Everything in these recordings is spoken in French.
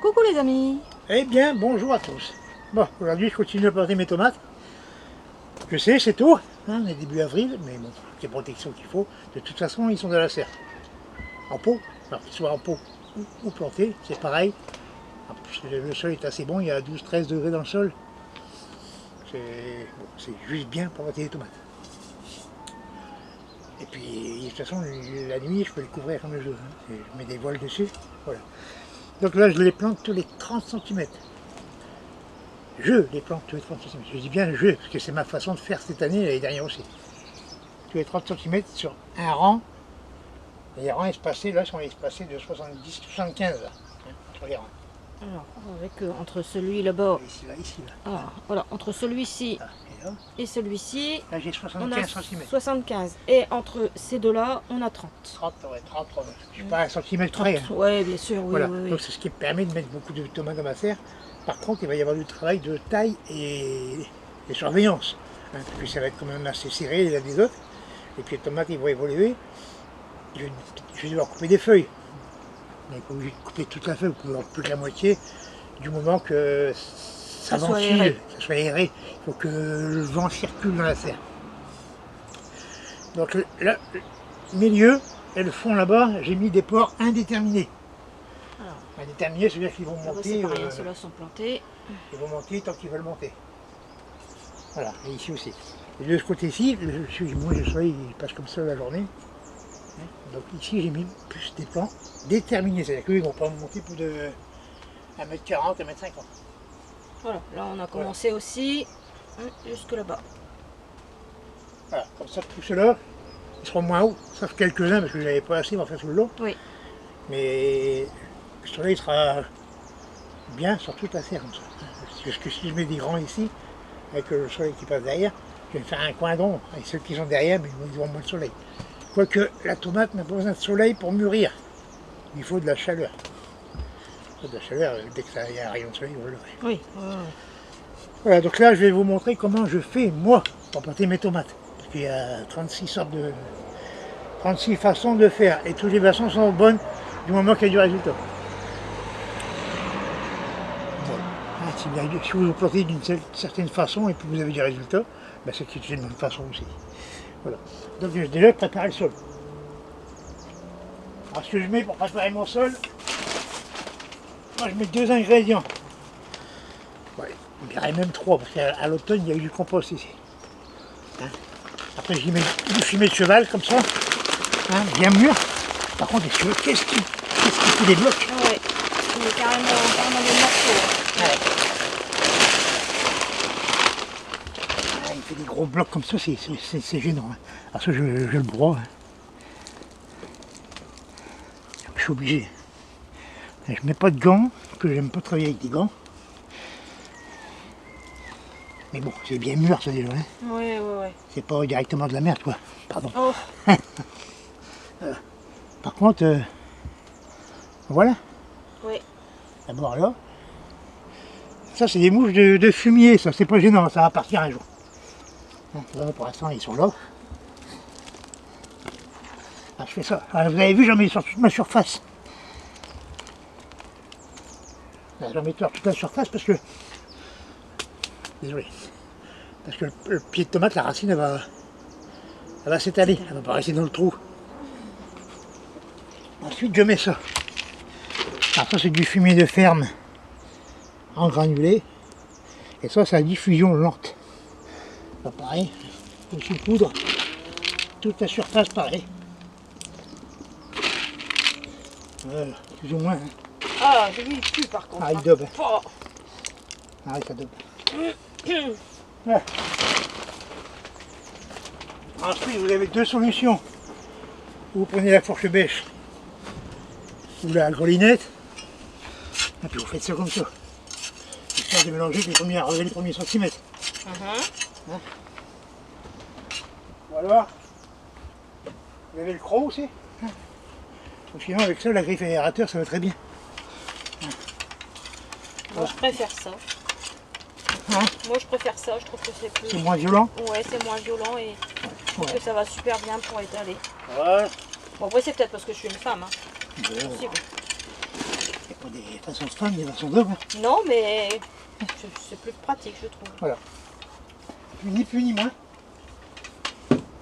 Coucou les amis. Eh bien, bonjour à tous. Bon, aujourd'hui je continue à planter mes tomates. Je sais, c'est tôt, hein, on est début avril, mais bon, les protections qu'il faut. De toute façon, ils sont de la serre. En pot, alors qu'ils soient en pot ou plantés, c'est pareil. En plus, le sol est assez bon, il y a 12-13 degrés dans le sol. C'est bon, juste bien pour planter des tomates. Et puis, de toute façon, la nuit, je peux les couvrir comme je veux. Hein. Je mets des voiles dessus, voilà. Donc là, je les plante tous les 30 cm. Je les plante tous les 30 cm. Je dis bien je, parce que c'est ma façon de faire cette année et l'année dernière aussi. Tous les 30 cm sur un rang. Et les rangs espacés, là, sont espacés de 70-75 là, hein, entre les rangs. Alors, avec entre celui là-bas. Ici, là, ici, là. Ah, voilà, entre celui-ci et celui-ci, Là, j'ai on a 75 cm. 75. Et entre ces deux-là, on a 30. 30, ouais, 30. Je suis pas à un centimètre près. Hein. Ouais, bien sûr, oui, Voilà. oui, oui. Donc c'est ce qui me permet de mettre beaucoup de tomates dans ma serre. Par contre, il va y avoir du travail de taille et surveillance. Hein, parce que ça va être quand même assez serré les uns des autres. Et puis les tomates, ils vont évoluer. Je vais devoir couper des feuilles. On n'est pas obligé de couper toute la feuille, vous pouvez en plus que la moitié, du moment que ça ventile, ça soit aéré. Il faut que le vent circule dans la serre. Donc là, le milieu et le fond là-bas, j'ai mis des ports indéterminés. Alors, indéterminés, c'est-à-dire qu'ils vont monter. Ceux-là sont plantés. Ils vont monter tant qu'ils veulent monter. Voilà, et ici aussi. Et de ce côté-ci, moi le soleil il passe comme ça la journée. Donc ici j'ai mis plus des plans déterminés, c'est-à-dire qu'ils ne vont pas monter plus de 1m40, 1m50. Voilà, là on a commencé aussi jusque là-bas. Voilà, comme ça tout cela, ils seront moins hauts, sauf quelques-uns parce que je n'avais pas assez, on va faire sous le long. Oui. Mais le soleil sera bien sur toute la serre comme ça. Parce que si je mets des grands ici, avec le soleil qui passe derrière, je vais faire un coin d'ombre, et ceux qui sont derrière, mais ils auront moins de soleil. Quoique la tomate n'a pas besoin de soleil pour mûrir. Il faut de la chaleur. Il faut de la chaleur, dès qu'il y a un rayon de soleil, vous l'aurez. Oui. Voilà, donc là je vais vous montrer comment je fais, moi, pour planter mes tomates. Parce qu'il y a 36 façons de faire. Et toutes les façons sont bonnes du moment qu'il y a du résultat. Voilà. Si vous plantez d'une certaine façon et que vous avez du résultat, ben c'est une bonne façon aussi. Voilà. Donc j'ai déjà préparé le sol. Alors ce que je mets pour préparer mon sol, moi je mets 2 ingrédients. Ouais, on dirait même 3 parce qu'à l'automne il y a eu du compost ici. Hein. Après j'y mets du fumier de cheval comme ça, hein, bien mûr. Par contre qu'est-ce qui fout des blocs? Ouais, il est carrément des morceaux. Ouais. Il fait des gros blocs comme ça, c'est gênant. Hein. Alors ça je le broie. Hein. Je suis obligé. Je mets pas de gants, parce que j'aime pas travailler avec des gants. Mais bon, c'est bien mûr ça déjà. Hein. Oui. C'est pas directement de la merde quoi. Pardon. Oh. Par contre, voilà. Oui. D'abord là. Ça c'est des mouches de fumier, ça c'est pas gênant, ça va partir un jour. Là, pour l'instant ils sont là. Ah, je fais ça. Ah, vous avez vu, j'en mets sur toute ma surface. J'en mets sur toute la surface parce que. Désolé. Parce que le pied de tomate, la racine, elle va s'étaler. Elle va pas rester dans le trou. Ensuite, je mets ça. Alors ça, c'est du fumier de ferme en granulé. Et ça, c'est la diffusion lente. Là, pareil. Je saupoudre toute la surface, pareil. Voilà, plus ou moins. Hein. Ah, j'ai vu le cul par contre. Ah, il dobe. Oh. Ah, ça dobe. Voilà. Ensuite, vous avez 2 solutions. Vous prenez la fourche bêche ou la grelinette, et puis vous faites ça comme ça. Histoire de mélanger les premiers centimètres. Hein. Ou alors, vous avez le croc aussi. Hein. Donc sinon, avec ça, la griffe aérateur, ça va très bien. Moi, je préfère ça. Hein? Moi, je préfère ça. Je trouve que c'est plus. C'est moins violent. Ouais, c'est moins violent et je trouve que ça va super bien pour étaler. Voilà. Bon, après, c'est peut-être parce que je suis une femme. Hein. Bon. Possible. pas des façons de femme, des façons d'homme. Hein. Non, mais c'est plus pratique, je trouve. Voilà. Ni plus ni moins.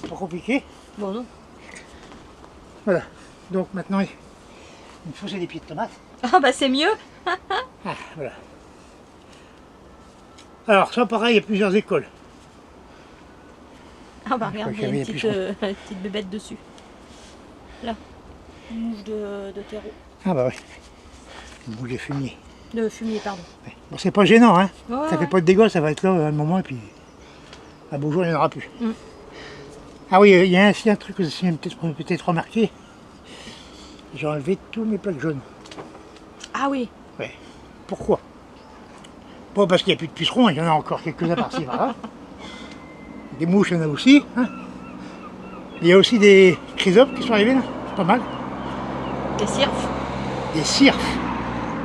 C'est pas compliqué. Bon, non. Voilà. Donc maintenant, il me faut des pieds de tomates. Ah bah c'est mieux. Ah, voilà. Alors, ça pareil, il y a plusieurs écoles. Ah bah regarde, il y a une plus, petite bébête dessus. Là. Une mouche de terreau. Ah bah ouais. Une mouche de fumier. De fumier, pardon. Ouais. Bon, c'est pas gênant, hein. Ouais, Ça fait pas de dégâts, ça va être là à un moment et puis à beau jour, il n'y en aura plus. Mm. Ah oui, il y a aussi un truc que vous avez peut-être remarqué. J'ai enlevé tous mes plaques jaunes. Ah oui. Ouais. Pourquoi? Pas parce qu'il n'y a plus de pucerons, il y en a encore quelques-uns par-ci par-là. Des mouches, il y en a aussi. Hein. Il y a aussi des chrysopes qui sont arrivés là, c'est pas mal. Des cirfes. Des cirfes.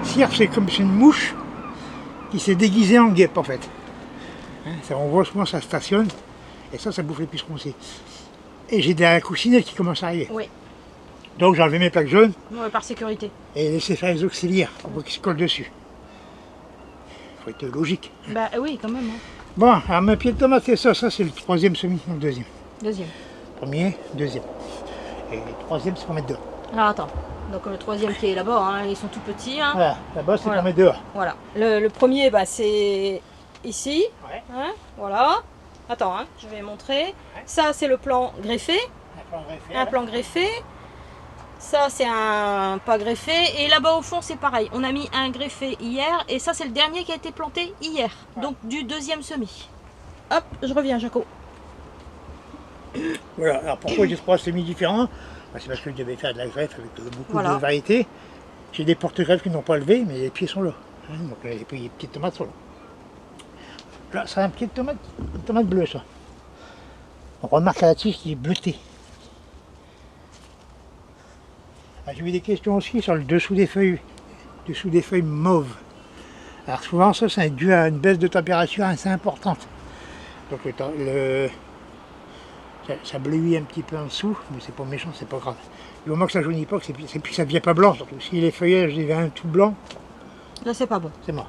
Cirfe, c'est comme c'est une mouche qui s'est déguisée en guêpe en fait. Hein, ça, on voit souvent ça stationne et ça bouffe les pucerons aussi. Et j'ai des coussinets qui commencent à arriver. Oui. Donc j'ai enlevé mes plaques jaunes Ouais, par sécurité. et laissé faire les auxiliaires pour pas qu'ils se collent dessus. Faut être logique. Bah oui, quand même. Hein. Bon, alors mes pieds de tomate c'est ça, c'est le troisième semis, le deuxième. Deuxième. Premier, deuxième. Et le troisième c'est pour mettre dehors. Alors attends. Donc le troisième qui est là-bas, hein, ils sont tout petits. Hein. Voilà, là-bas c'est Voilà. pour mettre dehors. Voilà. Le premier, bah, c'est ici. Ouais. Hein, voilà. Attends, hein, je vais montrer. Ouais. Ça, c'est le plan greffé. Un plan greffé. Ça, c'est un pas greffé. Et là-bas au fond, c'est pareil. On a mis un greffé hier. Et ça, c'est le dernier qui a été planté hier. Ouais. Donc du deuxième semis. Hop, je reviens, Jaco. Voilà, alors pourquoi j'ai trois semis différents? Bah, c'est parce que je devais faire de la greffe avec beaucoup Voilà. de variétés. J'ai des porte-greffes qui n'ont pas levé, mais les pieds sont là. Hein, donc les petites tomates sont là. Là, c'est un pied de tomate, une tomate bleue, ça. On remarque à la tige qui est bleutée. Ah, j'ai eu des questions aussi sur le dessous des feuilles mauves. Alors souvent, ça, c'est dû à une baisse de température assez importante. Donc ça bleuit un petit peu en dessous, mais c'est pas méchant, c'est pas grave. Du moment que ça jaunit pas, que ça devient pas blanc, surtout. Si les feuillages deviennent tout blanc, Là, c'est pas bon. c'est mort.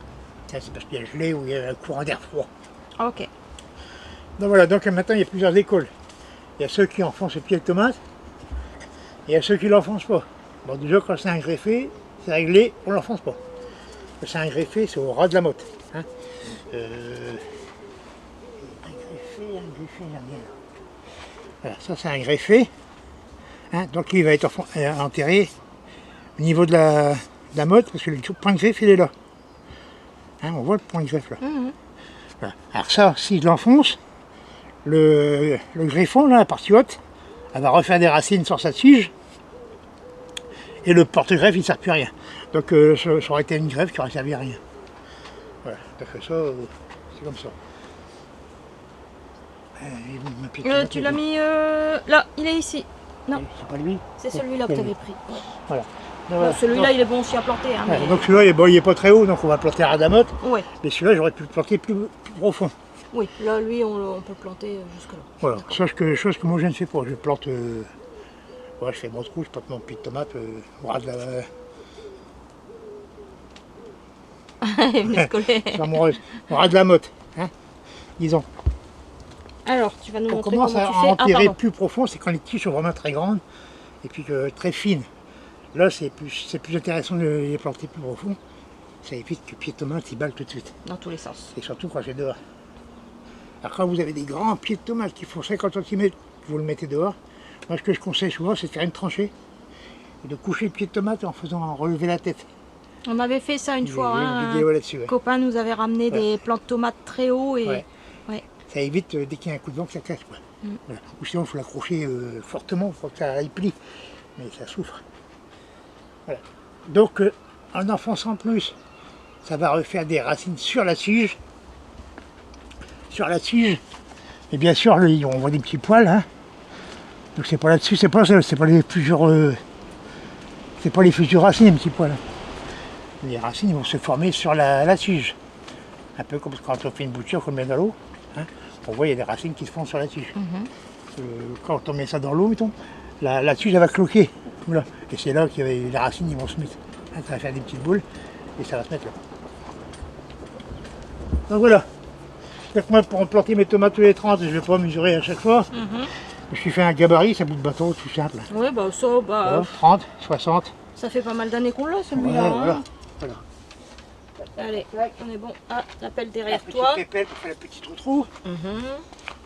Ça, c'est parce qu'il y a gelé ou il y a un courant d'air froid. Ok. Donc voilà, donc maintenant il y a plusieurs écoles. Il y a ceux qui enfoncent le pied de tomate, et il y a ceux qui l'enfoncent pas. Bon, déjà, quand c'est un greffé, c'est réglé, on l'enfonce pas. Quand c'est un greffé, c'est au ras de la motte. Hein. Un greffé, j'aime bien. Voilà, ça c'est un greffé. Hein, donc il va être enterré au niveau de la motte, parce que le point de greffe il est là. Hein, on voit le point de greffe là. Mhm. Voilà. Alors ça, si je l'enfonce, le greffon, là, la partie haute, elle va refaire des racines sur sa tige. Et le porte-greffe, il ne sert plus à rien. Donc ça aurait été une greffe qui aurait servi à rien. Voilà, donc ça, c'est comme ça. Tu l'as mis là, il est ici. Non, C'est pas lui. c'est celui-là que tu avais pris. Ouais. Voilà. Bon, celui-là, il est bon aussi à planter. Hein, Ouais, mais... donc celui-là, il est pas très haut, donc on va planter à ras de la motte. Ouais. Mais celui-là, j'aurais pu le planter plus profond. Oui, là, lui, on peut planter jusque-là. Voilà, chose que moi je ne fais pas. Je plante, ouais, je fais mon trou, je plante mon pied de tomate au ras de la... Il venait se coller. C'est amoureuse. Au ras de la motte, hein, disons. Alors, tu vas nous On montrer commence comment à tu fais. enterrer pardon. plus profond, c'est quand les tiges sont vraiment très grandes et puis très fines. Là, c'est plus intéressant de les planter plus profond. Ça évite que le pied de tomate il balle tout de suite. Dans tous les sens. Et surtout quand c'est dehors. Alors quand vous avez des grands pieds de tomate qui font 50 cm, vous le mettez dehors. Moi, ce que je conseille souvent, c'est de faire une tranchée et de coucher le pied de tomate en faisant relever la tête. On avait fait ça une fois. J'ai Hein, une vidéo là-dessus. un Ouais. copain nous avait ramené des plants de tomates très hauts et Ouais. ouais. Ça évite dès qu'il y a un coup de vent que ça casse. Quoi. Voilà. Ou sinon, il faut l'accrocher fortement pour que ça aille plie. Mais ça souffre. Voilà. Donc, en enfonçant plus, ça va refaire des racines sur la tige. Sur la tige. Et bien sûr, on voit des petits poils. Hein. Donc, c'est pas là-dessus, c'est pas les fissures. C'est pas les fissures racines, les petits poils. Les racines vont se former sur la tige. Un peu comme quand on fait une bouture, qu'on le met dans l'eau. Hein. On voit il y a des racines qui se font sur la tige. Quand on met ça dans l'eau, mettons, la tige elle va cloquer. Voilà. Et c'est là que les racines ils vont se mettre. Hein, ça va faire des petites boules et ça va se mettre là. Donc voilà. Donc moi pour planter mes tomates tous les 30, je ne vais pas mesurer à chaque fois. Je suis fait un gabarit, ça bout de bateau, tout simple. Oui, bah ça, Voilà, 30, 60. ça fait pas mal d'années qu'on l'a celui-là. Ouais, Hein. voilà. Allez, on est bon. Ah, la pelle derrière La toi. petite pépelle pour faire la petite trou.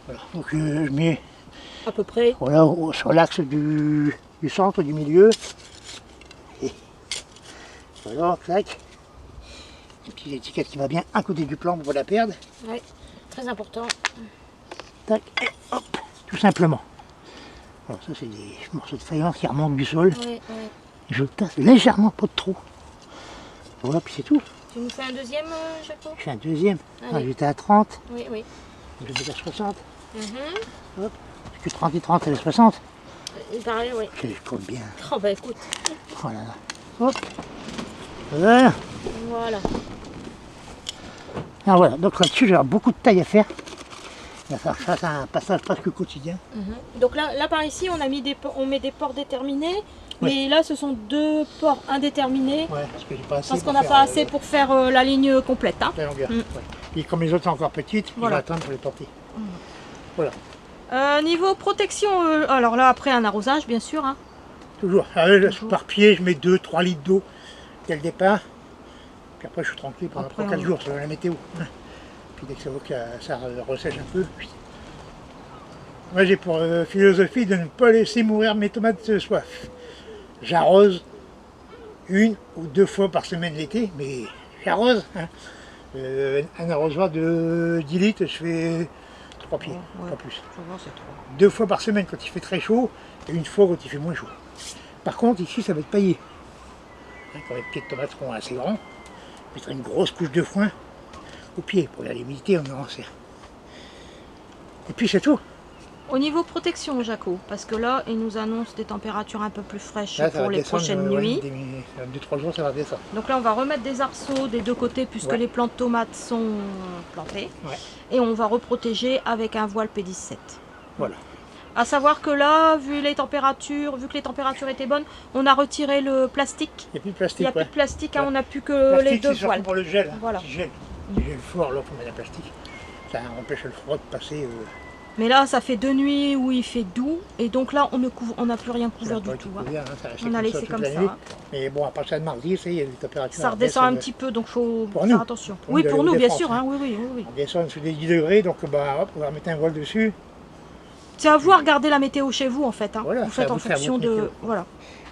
Voilà. Donc je mets À peu près. voilà, sur l'axe du centre, du milieu. Et voilà, clac. Une petite étiquette qui va bien à côté du plan pour ne pas la perdre. Oui, très important. Tac, et hop, tout simplement. Alors ça c'est des morceaux de faïence qui remontent du sol. Oui, oui. Je tasse légèrement, pas de trop. Voilà, puis c'est tout. Tu nous fais un deuxième, Jaco? Je fais un deuxième. Allez. Ah, j'étais à 30, Oui, oui. je vais à 60. Hop. Parce que 30 et 30, c'est 60. Pareil, oui. Je compte bien. Oh bah écoute. Oh là là. Hop. Voilà. Voilà. Alors voilà, donc là-dessus, j'ai beaucoup de taille à faire. Il va falloir que je fasse un passage presque quotidien. Donc là par ici, on met des ports déterminés. Mais là, ce sont deux ports indéterminés. Ouais, parce que j'ai pas assez. Parce qu'on n'a pas assez pour faire la ligne complète. Hein. La longueur. Ouais. Et comme les autres sont encore petites, Voilà. je vais attendre pour les porter. Voilà. Niveau protection, alors là, après un arrosage, bien sûr. Hein. Toujours. Alors, là, par pied, je mets 2-3 litres d'eau dès le départ. Puis après, je suis tranquille pendant 3-4 jours selon la météo. Puis dès que ça voit que ça ressèche un peu. Moi, j'ai pour philosophie de ne pas laisser mourir mes tomates de soif. J'arrose 1 ou 2 fois par semaine l'été, mais j'arrose. Hein. Un arrosoir de 10 litres, je fais 3 pieds, pas plus. 2 fois par semaine quand il fait très chaud, et 1 fois quand il fait moins chaud. Par contre, ici, ça va être paillé. Hein, quand les pieds de tomates seront assez grands, je mettrai une grosse couche de foin au pied. Pour la l'humidité, on en sert. Et puis c'est tout. Au niveau protection, Jaco, parce que là, il nous annonce des températures un peu plus fraîches Là, pour les prochaines nuits. 2-3 jours, ça va descendre. Donc là, on va remettre des arceaux des deux côtés puisque les plants de tomates sont plantés. Ouais. Et on va reprotéger avec un voile P17. Voilà. À savoir que là, vu que les températures étaient bonnes, on a retiré le plastique. Il n'y a plus de plastique. Il n'y a plus de plastique, hein, on n'a plus que les deux c'est voiles. pour le gel. Voilà. Du gel fort, là, pour mettre un plastique. Ça empêche le froid de passer. Mais là, ça fait 2 nuits où il fait doux, et donc là, on n'a plus rien couvert du tout. Hein. On a laissé comme ça. Hein. Mais bon, à partir de mardi, il y a des températures. Ça redescend un petit peu, donc il faut pour faire nous. attention. Oui, pour nous, bien sûr. Hein. Oui. On descend en dessous des 10 degrés, donc bah, hop, on va remettre un voile dessus. C'est à vous à regarder la météo chez vous, en fait. Hein. Voilà, vous faites en fonction de... Voilà.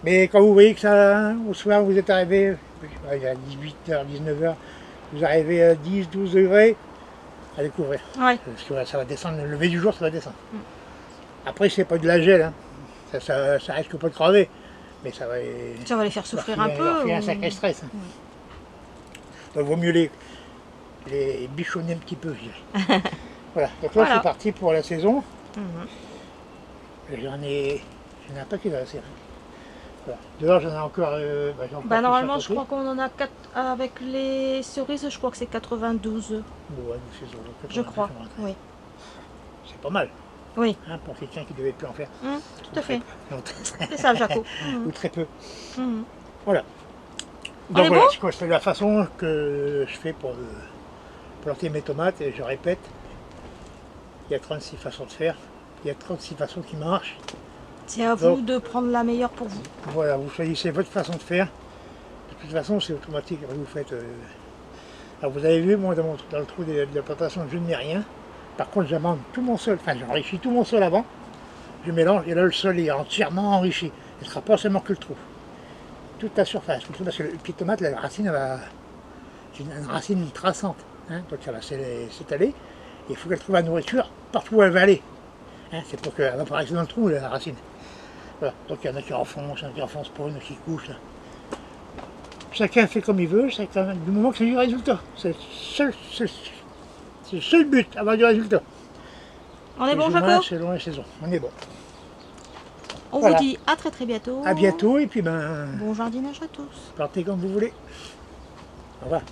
Mais quand vous voyez que ça, au soir, vous êtes arrivé, il y a 18h, 19h, vous arrivez à 10, 12 degrés, à découvrir. Ouais. Parce que ça va descendre, le lever du jour, ça va descendre. Après, c'est pas de la gel, hein. Ça risque pas de crever, mais ça va les faire souffrir un peu. Ça fait un sacré stress. Hein. Donc, vaut mieux les bichonner un petit peu, je dirais. Voilà, donc là, c'est parti pour la saison. J'en ai un paquet dans la série. Voilà. Dehors, j'en ai encore. Normalement, je crois qu'on en a 4 avec les cerises. Je crois que c'est 92 œufs. Bon, ouais, je crois. Oui. C'est pas mal. Oui. Hein, pour quelqu'un qui devait plus en faire. Tout à fait. C'est ça, Jaco. Ou très peu. Voilà. Donc voilà, c'est la façon que je fais pour planter mes tomates. Et je répète, il y a 36 façons de faire. Il y a 36 façons qui marchent. C'est à vous de prendre la meilleure pour vous. Voilà, vous choisissez votre façon de faire. De toute façon, c'est automatique. Vous faites. Alors vous avez vu, moi, dans le trou de la plantation, je ne mets rien. Par contre, j'amende tout mon sol. Enfin, j'enrichis tout mon sol avant. Je mélange et là, le sol est entièrement enrichi. Il ne sera pas seulement que le trou. Toute la surface. Parce que le pied de tomate, la racine, c'est une racine traçante. Hein, donc ça va s'étaler. Il faut qu'elle trouve la nourriture partout où elle va aller. Hein, c'est pour qu'elle va pas rester dans le trou, la racine. Voilà. Donc il y en a qui enfoncent, pas, il y en a qui couchent. Là. Chacun fait comme il veut, du moment que c'est du résultat. C'est le seul but, avoir du résultat. On est bon, Jaco? Selon les saisons, on est bon. On vous dit à très bientôt. À bientôt, et puis bon jardinage à tous. Partez comme vous voulez. Au revoir.